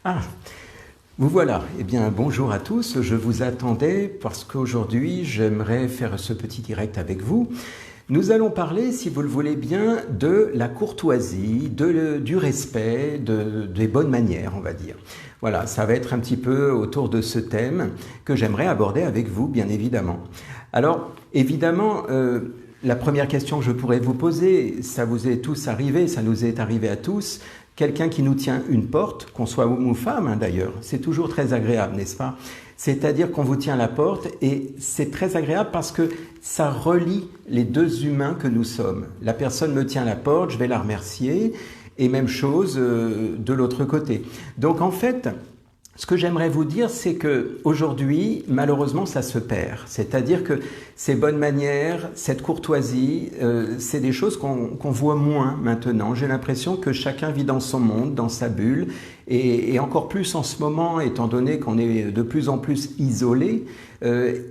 Ah, vous voilà. Eh bien, bonjour à tous. Je vous attendais parce qu'aujourd'hui, j'aimerais faire ce petit direct avec vous. Nous allons parler, si vous le voulez bien, de la courtoisie, du respect, des bonnes manières, on va dire. Voilà, ça va être un petit peu autour de ce thème que j'aimerais aborder avec vous, bien évidemment. Alors, évidemment, la première question que je pourrais vous poser, ça vous est tous arrivé, ça nous est arrivé à tous, quelqu'un qui nous tient une porte, qu'on soit homme ou femme d'ailleurs, c'est toujours très agréable, n'est-ce pas? C'est-à-dire qu'on vous tient la porte et c'est très agréable parce que ça relie les deux humains que nous sommes. La personne me tient la porte, je vais la remercier et même chose de l'autre côté. Donc en fait, ce que j'aimerais vous dire, c'est que aujourd'hui, malheureusement, ça se perd. C'est-à-dire que ces bonnes manières, cette courtoisie, c'est des choses qu'on voit moins maintenant. J'ai l'impression que chacun vit dans son monde, dans sa bulle, et encore plus en ce moment, étant donné qu'on est de plus en plus isolé.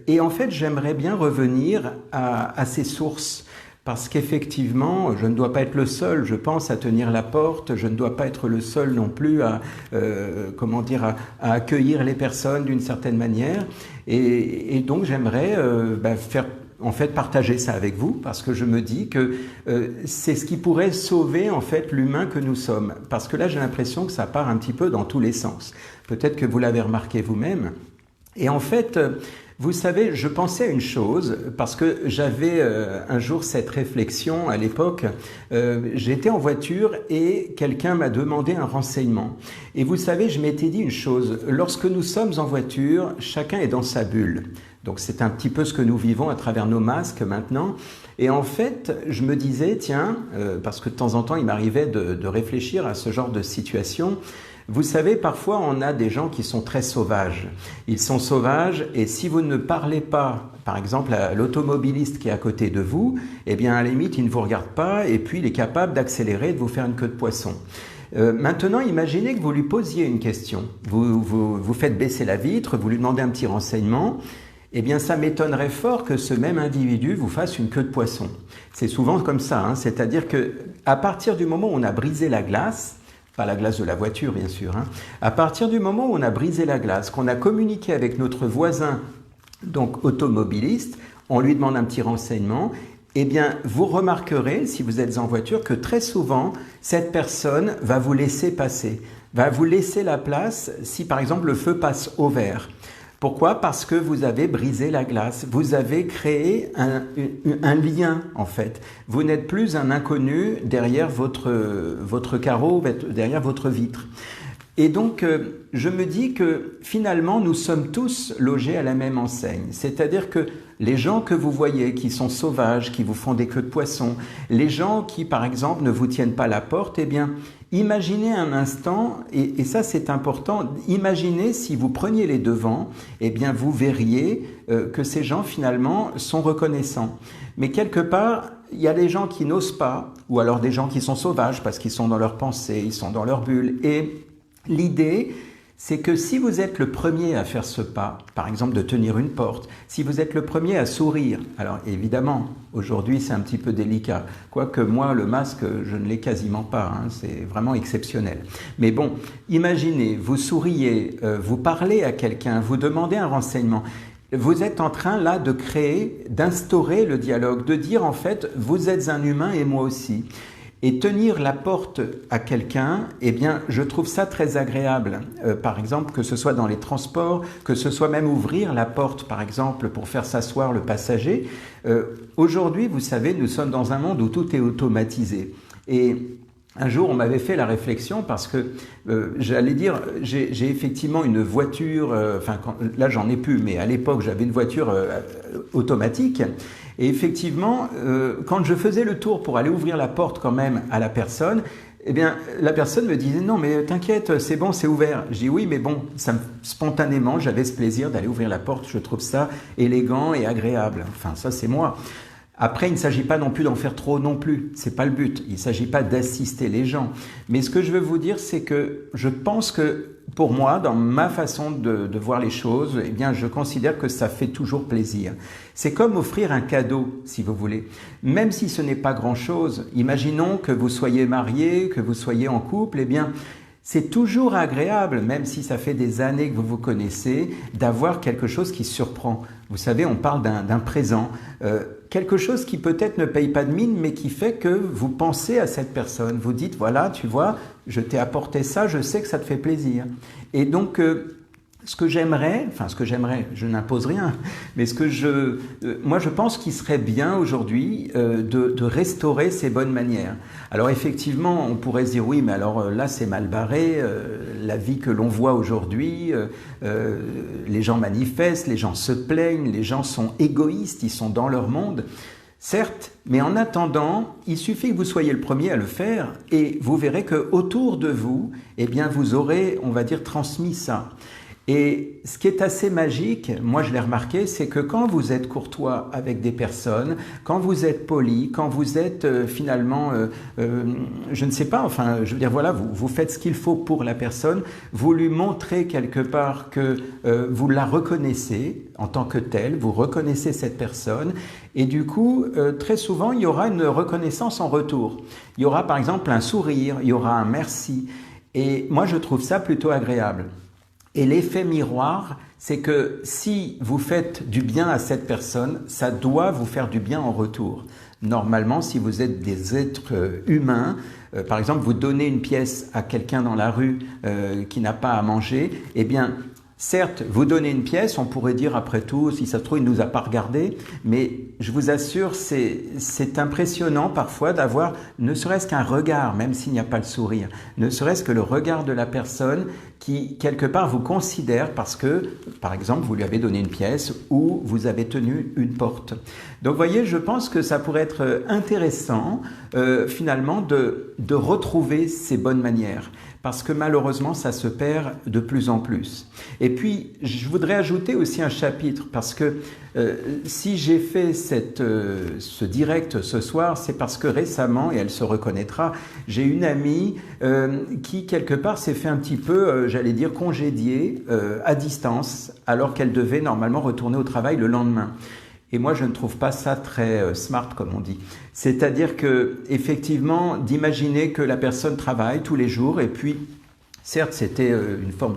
Et en fait, j'aimerais bien revenir à ces sources. Parce qu'effectivement, je ne dois pas être le seul, je pense, à tenir la porte, je ne dois pas être le seul non plus à accueillir les personnes d'une certaine manière. Et donc, j'aimerais partager ça avec vous, parce que je me dis que c'est ce qui pourrait sauver en fait l'humain que nous sommes. Parce que là, j'ai l'impression que ça part un petit peu dans tous les sens. Peut-être que vous l'avez remarqué vous-même. Et en fait, vous savez, je pensais à une chose, parce que j'avais un jour cette réflexion à l'époque. J'étais en voiture et quelqu'un m'a demandé un renseignement. Et vous savez, je m'étais dit une chose, lorsque nous sommes en voiture, chacun est dans sa bulle. Donc c'est un petit peu ce que nous vivons à travers nos masques maintenant. Et en fait, je me disais, tiens, parce que de temps en temps, il m'arrivait de réfléchir à ce genre de situation. Vous savez, parfois, on a des gens qui sont très sauvages. Ils sont sauvages et si vous ne parlez pas, par exemple, à l'automobiliste qui est à côté de vous, eh bien, à la limite, il ne vous regarde pas et puis il est capable d'accélérer et de vous faire une queue de poisson. Maintenant, imaginez que vous lui posiez une question. Vous faites baisser la vitre, vous lui demandez un petit renseignement. Eh bien, ça m'étonnerait fort que ce même individu vous fasse une queue de poisson. C'est souvent comme ça, hein, c'est-à-dire que à partir du moment où on a brisé la glace, pas la glace de la voiture, bien sûr. Hein. À partir du moment où on a brisé la glace, qu'on a communiqué avec notre voisin, donc automobiliste, on lui demande un petit renseignement, eh bien, vous remarquerez, si vous êtes en voiture, que très souvent, cette personne va vous laisser passer, va vous laisser la place si, par exemple, le feu passe au vert. Pourquoi? Parce que vous avez brisé la glace, vous avez créé un lien en fait. Vous n'êtes plus un inconnu derrière votre carreau, derrière votre vitre. Et donc, je me dis que finalement, nous sommes tous logés à la même enseigne. C'est-à-dire que les gens que vous voyez qui sont sauvages, qui vous font des queues de poisson, les gens qui, par exemple, ne vous tiennent pas la porte, eh bien, imaginez un instant, et ça c'est important, imaginez si vous preniez les devants, eh bien, vous verriez que ces gens, finalement, sont reconnaissants. Mais quelque part, il y a des gens qui n'osent pas, ou alors des gens qui sont sauvages parce qu'ils sont dans leurs pensées, ils sont dans leur bulle, et l'idée, c'est que si vous êtes le premier à faire ce pas, par exemple de tenir une porte, si vous êtes le premier à sourire, alors évidemment, aujourd'hui c'est un petit peu délicat, quoique moi le masque je ne l'ai quasiment pas, hein, c'est vraiment exceptionnel. Mais bon, imaginez, vous souriez, vous parlez à quelqu'un, vous demandez un renseignement, vous êtes en train là de créer, d'instaurer le dialogue, de dire en fait vous êtes un humain et moi aussi. Et tenir la porte à quelqu'un, eh bien, je trouve ça très agréable. Par exemple, que ce soit dans les transports, que ce soit même ouvrir la porte, par exemple, pour faire s'asseoir le passager. Aujourd'hui, vous savez, nous sommes dans un monde où tout est automatisé. Et un jour, on m'avait fait la réflexion parce que, j'allais dire, j'ai effectivement une voiture, là j'en ai plus, mais à l'époque j'avais une voiture automatique. Et effectivement, quand je faisais le tour pour aller ouvrir la porte quand même à la personne, eh bien, la personne me disait « Non, mais t'inquiète, c'est bon, c'est ouvert. » Je dis « Oui, mais bon, spontanément, j'avais ce plaisir d'aller ouvrir la porte. Je trouve ça élégant et agréable. » Enfin, ça, c'est moi. Après, il ne s'agit pas non plus d'en faire trop non plus. C'est pas le but. Il ne s'agit pas d'assister les gens. Mais ce que je veux vous dire, c'est que je pense que pour moi, dans ma façon de voir les choses, eh bien, je considère que ça fait toujours plaisir. C'est comme offrir un cadeau, si vous voulez. Même si ce n'est pas grand-chose, imaginons que vous soyez marié, que vous soyez en couple, eh bien, C'est toujours agréable, même si ça fait des années que vous vous connaissez, d'avoir quelque chose qui surprend. Vous savez, on parle d'un présent, quelque chose qui peut-être ne paye pas de mine, mais qui fait que vous pensez à cette personne. Vous dites, voilà, tu vois, je t'ai apporté ça, je sais que ça te fait plaisir. Et donc, ce que j'aimerais, je n'impose rien, mais moi je pense qu'il serait bien aujourd'hui de restaurer ces bonnes manières. Alors effectivement, on pourrait se dire oui, mais alors là c'est mal barré, la vie que l'on voit aujourd'hui, les gens manifestent, les gens se plaignent, les gens sont égoïstes, ils sont dans leur monde. Certes, mais en attendant, il suffit que vous soyez le premier à le faire et vous verrez que autour de vous, eh bien vous aurez, on va dire, transmis ça. Et ce qui est assez magique, moi je l'ai remarqué, c'est que quand vous êtes courtois avec des personnes, quand vous êtes poli, quand vous êtes finalement, je ne sais pas, enfin je veux dire voilà, vous faites ce qu'il faut pour la personne, vous lui montrez quelque part que vous la reconnaissez en tant que telle, vous reconnaissez cette personne et du coup très souvent il y aura une reconnaissance en retour. Il y aura par exemple un sourire, il y aura un merci et moi je trouve ça plutôt agréable. Et l'effet miroir, c'est que si vous faites du bien à cette personne, ça doit vous faire du bien en retour. Normalement, si vous êtes des êtres humains, par exemple, vous donnez une pièce à quelqu'un dans la rue qui n'a pas à manger, eh bien, certes, vous donnez une pièce, on pourrait dire après tout, si ça se trouve, il ne nous a pas regardé, mais je vous assure, c'est impressionnant parfois d'avoir ne serait-ce qu'un regard, même s'il n'y a pas le sourire, ne serait-ce que le regard de la personne qui, quelque part, vous considère parce que, par exemple, vous lui avez donné une pièce ou vous avez tenu une porte. Donc, vous voyez, je pense que ça pourrait être intéressant, finalement, de retrouver ces bonnes manières. Parce que malheureusement, ça se perd de plus en plus. Et puis, je voudrais ajouter aussi un chapitre, parce que si j'ai fait ce direct ce soir, c'est parce que récemment, et elle se reconnaîtra, j'ai une amie qui, quelque part, s'est fait un petit peu, j'allais dire, congédier à distance, alors qu'elle devait normalement retourner au travail le lendemain. Et moi, je ne trouve pas ça très smart, comme on dit. C'est-à-dire que, effectivement, d'imaginer que la personne travaille tous les jours et puis, certes, c'était une forme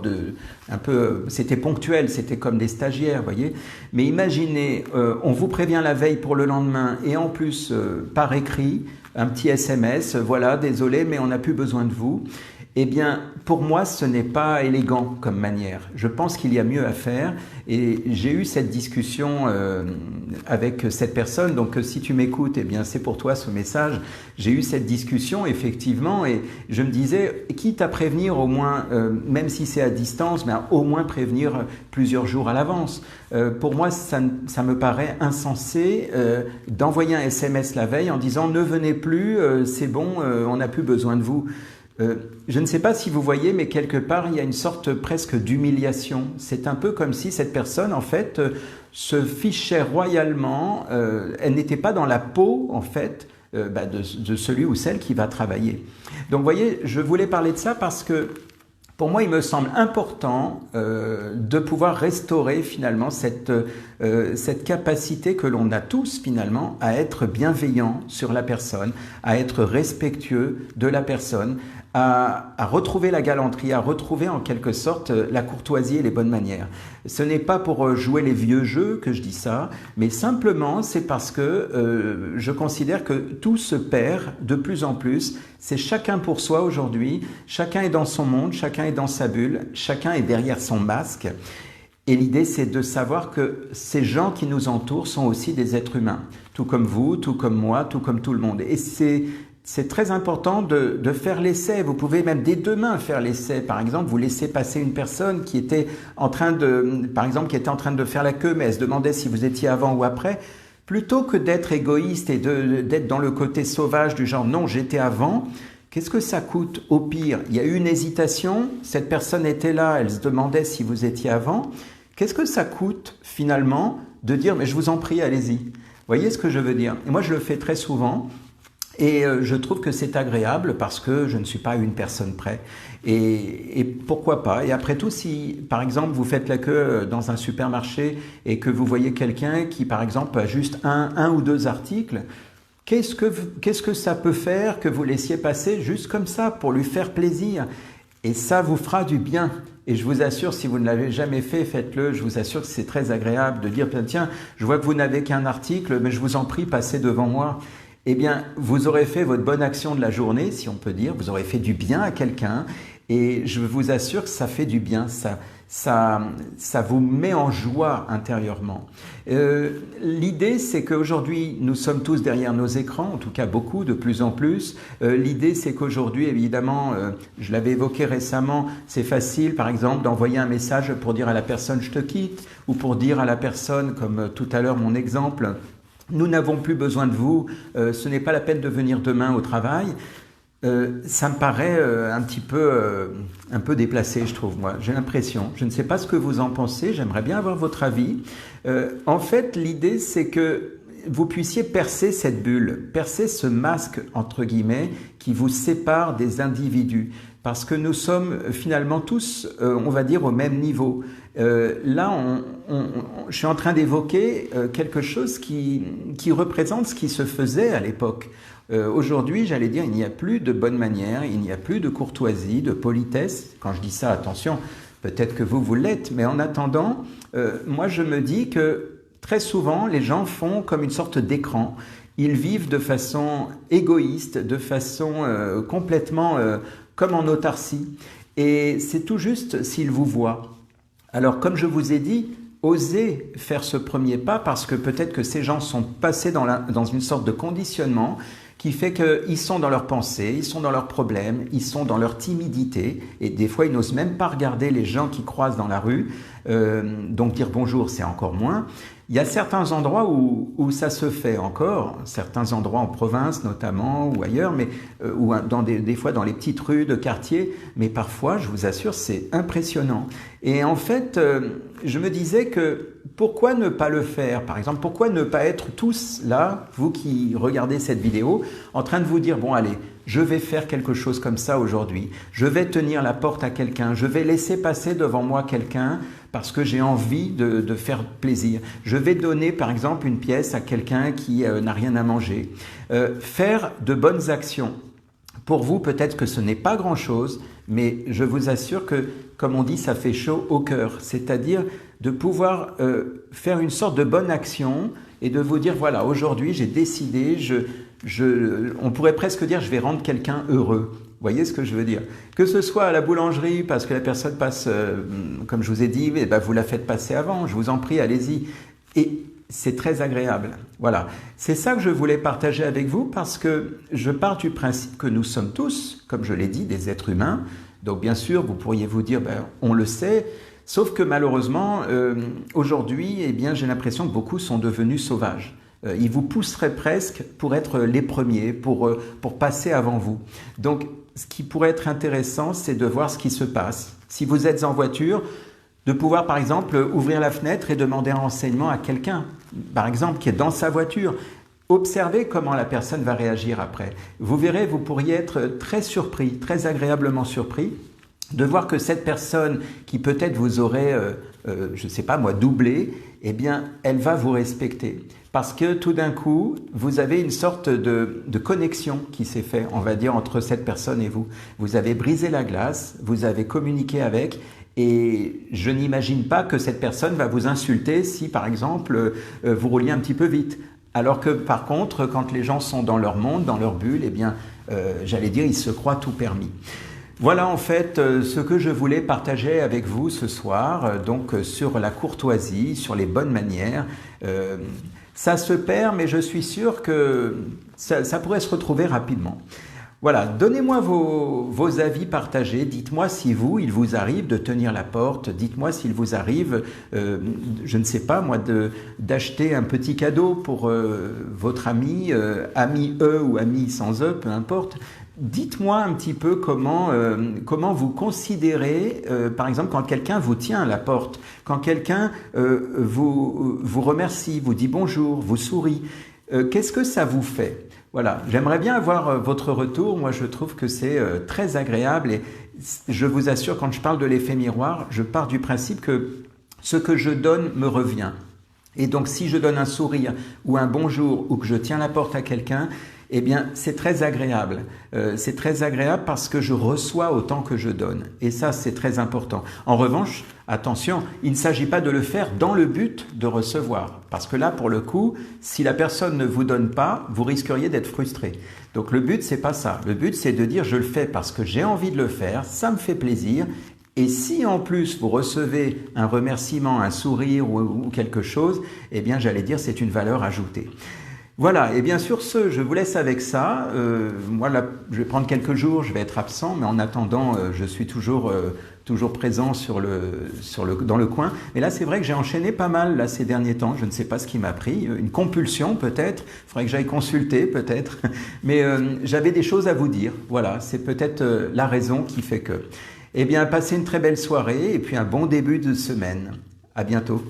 c'était ponctuel, c'était comme des stagiaires, voyez. Mais imaginez, on vous prévient la veille pour le lendemain et en plus, par écrit, un petit SMS, voilà, désolé, mais on n'a plus besoin de vous. Eh bien, pour moi, ce n'est pas élégant comme manière. Je pense qu'il y a mieux à faire et j'ai eu cette discussion avec cette personne. Donc, si tu m'écoutes, eh bien, c'est pour toi ce message. J'ai eu cette discussion, effectivement, et je me disais, quitte à prévenir au moins, même si c'est à distance, mais au moins prévenir plusieurs jours à l'avance. Pour moi, ça me paraît insensé d'envoyer un SMS la veille en disant « Ne venez plus, c'est bon, on n'a plus besoin de vous ». Je ne sais pas si vous voyez, mais quelque part, il y a une sorte presque d'humiliation. C'est un peu comme si cette personne, en fait, se fichait royalement. Elle n'était pas dans la peau, en fait, de celui ou celle qui va travailler. Donc, vous voyez, je voulais parler de ça parce que, pour moi, il me semble important de pouvoir restaurer finalement cette capacité que l'on a tous finalement à être bienveillant sur la personne, à être respectueux de la personne, à retrouver la galanterie, à retrouver en quelque sorte la courtoisie et les bonnes manières. Ce n'est pas pour jouer les vieux jeux que je dis ça, mais simplement c'est parce que je considère que tout se perd de plus en plus. C'est chacun pour soi aujourd'hui, chacun est dans son monde, chacun est dans sa bulle, chacun est derrière son masque. Et l'idée, c'est de savoir que ces gens qui nous entourent sont aussi des êtres humains, tout comme vous, tout comme moi, tout comme tout le monde. Et c'est très important de faire l'essai. Vous pouvez même dès demain faire l'essai. Par exemple, vous laissez passer une personne qui était en train de faire la queue, mais elle se demandait si vous étiez avant ou après. Plutôt que d'être égoïste et d'être dans le côté sauvage du genre « non, j'étais avant », qu'est-ce que ça coûte? Au pire, il y a eu une hésitation, cette personne était là, elle se demandait si vous étiez avant. Qu'est-ce que ça coûte finalement de dire « mais je vous en prie, allez-y ». Vous voyez ce que je veux dire? Et moi, je le fais très souvent. Et je trouve que c'est agréable parce que je ne suis pas une personne près. Et pourquoi pas? Et après tout, si par exemple vous faites la queue dans un supermarché et que vous voyez quelqu'un qui par exemple a juste un ou deux articles, qu'est-ce que ça peut faire que vous laissiez passer juste comme ça pour lui faire plaisir? Et ça vous fera du bien. Et je vous assure, si vous ne l'avez jamais fait, faites-le. Je vous assure que c'est très agréable de dire, tiens, je vois que vous n'avez qu'un article, mais je vous en prie, passez devant moi. Eh bien, vous aurez fait votre bonne action de la journée, si on peut dire. Vous aurez fait du bien à quelqu'un. Et je vous assure que ça fait du bien. Ça vous met en joie intérieurement. L'idée, c'est qu'aujourd'hui, nous sommes tous derrière nos écrans, en tout cas beaucoup, de plus en plus. L'idée, c'est qu'aujourd'hui, évidemment, je l'avais évoqué récemment, c'est facile, par exemple, d'envoyer un message pour dire à la personne « je te quitte » ou pour dire à la personne, comme tout à l'heure mon exemple, « nous n'avons plus besoin de vous, ce n'est pas la peine de venir demain au travail ». Ça me paraît un peu déplacé, je trouve, moi. J'ai l'impression. Je ne sais pas ce que vous en pensez. J'aimerais bien avoir votre avis. En fait, l'idée, c'est que vous puissiez percer cette bulle, percer ce masque, entre guillemets, qui vous sépare des individus. Parce que nous sommes finalement tous, on va dire, au même niveau. Là, je suis en train d'évoquer quelque chose qui représente ce qui se faisait à l'époque. Aujourd'hui, j'allais dire, il n'y a plus de bonne manière, il n'y a plus de courtoisie, de politesse. Quand je dis ça, attention, peut-être que vous l'êtes, mais en attendant, moi je me dis que très souvent, les gens font comme une sorte d'écran. Ils vivent de façon égoïste, de façon complètement comme en autarcie. Et c'est tout juste s'ils vous voient. Alors, comme je vous ai dit, osez faire ce premier pas parce que peut-être que ces gens sont passés dans une sorte de conditionnement qui fait qu'ils sont dans leurs pensées, ils sont dans leurs problèmes, ils sont dans leur timidité et des fois ils n'osent même pas regarder les gens qui croisent dans la rue, donc dire bonjour c'est encore moins. Il y a certains endroits où ça se fait encore, certains endroits en province notamment ou ailleurs, mais ou des fois dans les petites rues de quartier, mais parfois, je vous assure, c'est impressionnant. Et en fait, je me disais que pourquoi ne pas le faire? Par exemple, pourquoi ne pas être tous là, vous qui regardez cette vidéo, en train de vous dire, bon allez, je vais faire quelque chose comme ça aujourd'hui, je vais tenir la porte à quelqu'un, je vais laisser passer devant moi quelqu'un parce que j'ai envie de faire plaisir. Je vais donner par exemple une pièce à quelqu'un qui n'a rien à manger. Faire de bonnes actions. Pour vous, peut-être que ce n'est pas grand-chose, mais je vous assure que, comme on dit, ça fait chaud au cœur. C'est-à-dire de pouvoir faire une sorte de bonne action et de vous dire, voilà, aujourd'hui j'ai décidé, on pourrait presque dire, je vais rendre quelqu'un heureux. Vous voyez ce que je veux dire? Que ce soit à la boulangerie, parce que la personne passe, comme je vous ai dit, eh ben, vous la faites passer avant, je vous en prie, allez-y. Et c'est très agréable. Voilà. C'est ça que je voulais partager avec vous parce que je pars du principe que nous sommes tous, comme je l'ai dit, des êtres humains. Donc bien sûr, vous pourriez vous dire, ben, on le sait, sauf que malheureusement, aujourd'hui, eh bien, j'ai l'impression que beaucoup sont devenus sauvages. Ils vous pousseraient presque pour être les premiers, pour passer avant vous. Donc, ce qui pourrait être intéressant, c'est de voir ce qui se passe. Si vous êtes en voiture, de pouvoir, par exemple, ouvrir la fenêtre et demander un renseignement à quelqu'un, par exemple, qui est dans sa voiture. Observez comment la personne va réagir après. Vous verrez, vous pourriez être très surpris, très agréablement surpris, de voir que cette personne qui peut-être vous aurait, je ne sais pas moi, doublé, eh bien, elle va vous respecter. Parce que tout d'un coup, vous avez une sorte de connexion qui s'est faite, on va dire, entre cette personne et vous. Vous avez brisé la glace, vous avez communiqué avec, et je n'imagine pas que cette personne va vous insulter si, par exemple, vous rouliez un petit peu vite. Alors que, par contre, quand les gens sont dans leur monde, dans leur bulle, eh bien, j'allais dire, ils se croient tout permis. Voilà en fait ce que je voulais partager avec vous ce soir, donc sur la courtoisie, sur les bonnes manières. Ça se perd, mais je suis sûr que ça pourrait se retrouver rapidement. Voilà, donnez-moi vos avis partagés, dites-moi si il vous arrive de tenir la porte, dites-moi s'il vous arrive, je ne sais pas moi, d'acheter un petit cadeau pour votre ami, ami E ou ami sans E, peu importe. Dites-moi un petit peu comment vous considérez, par exemple, quand quelqu'un vous tient à la porte, quand quelqu'un vous remercie, vous dit bonjour, vous sourit, qu'est-ce que ça vous fait? Voilà, j'aimerais bien avoir votre retour. Moi, je trouve que c'est très agréable et je vous assure, quand je parle de l'effet miroir, je pars du principe que ce que je donne me revient. Et donc, si je donne un sourire ou un bonjour ou que je tiens la porte à quelqu'un, eh bien, c'est très agréable. C'est très agréable parce que je reçois autant que je donne. Et ça, c'est très important. En revanche, attention, il ne s'agit pas de le faire dans le but de recevoir. Parce que là, pour le coup, si la personne ne vous donne pas, vous risqueriez d'être frustré. Donc le but, c'est pas ça. Le but, c'est de dire, je le fais parce que j'ai envie de le faire, ça me fait plaisir. Et si en plus vous recevez un remerciement, un sourire ou quelque chose, eh bien, j'allais dire, c'est une valeur ajoutée. Voilà, et bien sur ce, je vous laisse avec ça. Moi, là, je vais prendre quelques jours, je vais être absent, mais en attendant, je suis toujours présent dans le coin. Mais là, c'est vrai que j'ai enchaîné pas mal là, ces derniers temps. Je ne sais pas ce qui m'a pris, une compulsion peut-être. Il faudrait que j'aille consulter peut-être. Mais j'avais des choses à vous dire. Voilà, c'est peut-être la raison qui fait que. Eh bien, passez une très belle soirée et puis un bon début de semaine. À bientôt.